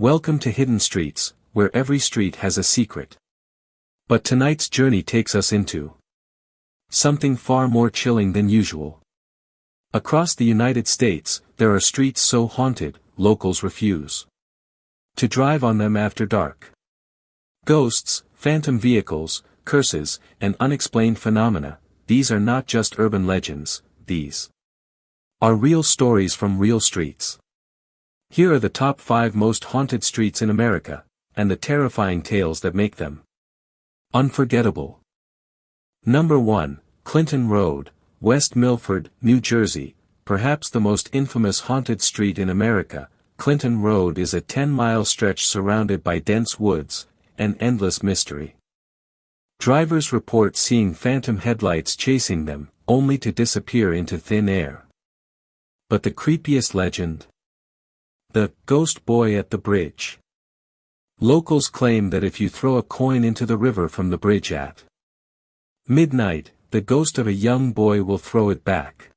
Welcome to Hidden Streets, where every street has a secret. But tonight's journey takes us into something far more chilling than usual. Across the United States, there are streets so haunted, locals refuse to drive on them after dark. Ghosts, phantom vehicles, curses, and unexplained phenomena, these are not just urban legends, these are real stories from real streets. Here are the top 5 most haunted streets in America, and the terrifying tales that make them unforgettable. Number 1, Clinton Road, West Milford, New Jersey. Perhaps the most infamous haunted street in America, Clinton Road is a 10-mile stretch surrounded by dense woods, an endless mystery. Drivers report seeing phantom headlights chasing them, only to disappear into thin air. But the creepiest legend? The ghost boy at the bridge. Locals claim that if you throw a coin into the river from the bridge at midnight, the ghost of a young boy will throw it back.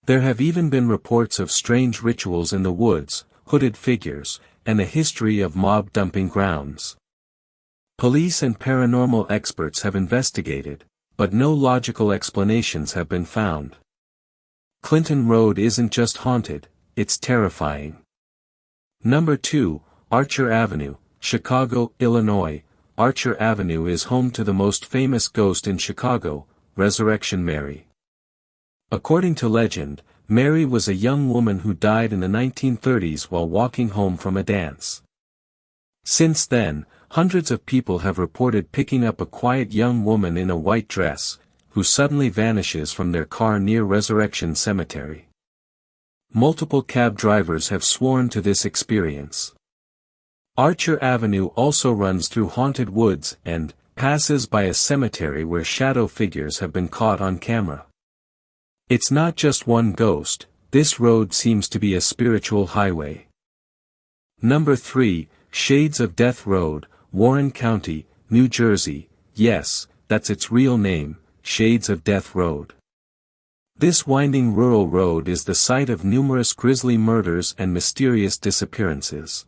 There have even been reports of strange rituals in the woods, hooded figures, and a history of mob dumping grounds. Police and paranormal experts have investigated, but no logical explanations have been found. Clinton Road isn't just haunted, it's terrifying. Number 2, Archer Avenue, Chicago, Illinois. Archer Avenue is home to the most famous ghost in Chicago, Resurrection Mary. According to legend, Mary was a young woman who died in the 1930s while walking home from a dance. Since then, hundreds of people have reported picking up a quiet young woman in a white dress, who suddenly vanishes from their car near Resurrection Cemetery. Multiple cab drivers have sworn to this experience. Archer Avenue also runs through haunted woods and passes by a cemetery where shadow figures have been caught on camera. It's not just one ghost, this road seems to be a spiritual highway. Number 3, Shades of Death Road, Warren County, New Jersey. Yes, that's its real name, Shades of Death Road. This winding rural road is the site of numerous grisly murders and mysterious disappearances.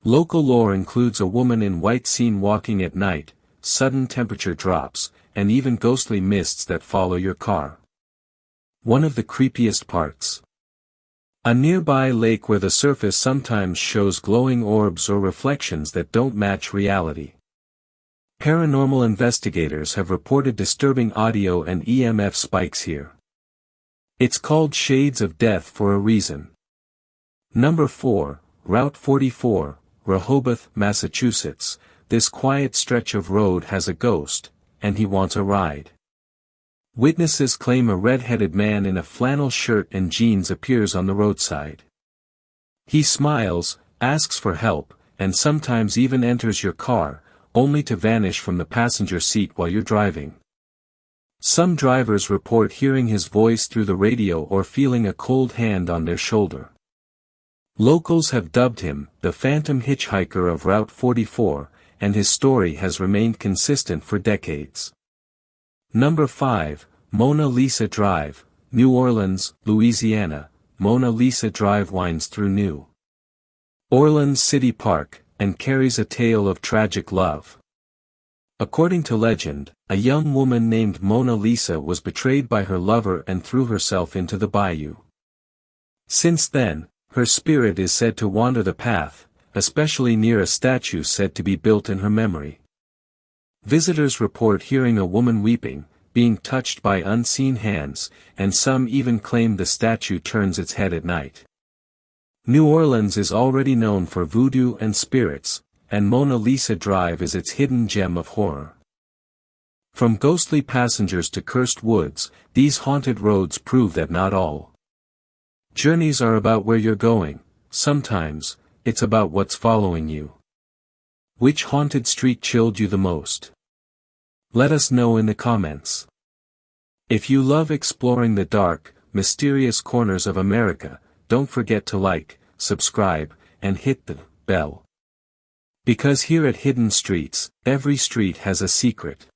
Local lore includes a woman in white seen walking at night, sudden temperature drops, and even ghostly mists that follow your car. One of the creepiest parts. A nearby lake where the surface sometimes shows glowing orbs or reflections that don't match reality. Paranormal investigators have reported disturbing audio and EMF spikes here. It's called Shades of Death for a reason. Number 4, Route 44, Rehoboth, Massachusetts. This quiet stretch of road has a ghost, and he wants a ride. Witnesses claim a red-headed man in a flannel shirt and jeans appears on the roadside. He smiles, asks for help, and sometimes even enters your car, only to vanish from the passenger seat while you're driving. Some drivers report hearing his voice through the radio or feeling a cold hand on their shoulder. Locals have dubbed him the Phantom Hitchhiker of Route 44, and his story has remained consistent for decades. Number 5, Mona Lisa Drive, New Orleans, Louisiana. Mona Lisa Drive winds through New Orleans City Park, and carries a tale of tragic love. According to legend, a young woman named Mona Lisa was betrayed by her lover and threw herself into the bayou. Since then, her spirit is said to wander the path, especially near a statue said to be built in her memory. Visitors report hearing a woman weeping, being touched by unseen hands, and some even claim the statue turns its head at night. New Orleans is already known for voodoo and spirits, and Mona Lisa Drive is its hidden gem of horror. From ghostly passengers to cursed woods, these haunted roads prove that not all journeys are about where you're going, sometimes, it's about what's following you. Which haunted street chilled you the most? Let us know in the comments. If you love exploring the dark, mysterious corners of America, don't forget to like, subscribe, and hit the bell. Because here at Hidden Streets, every street has a secret.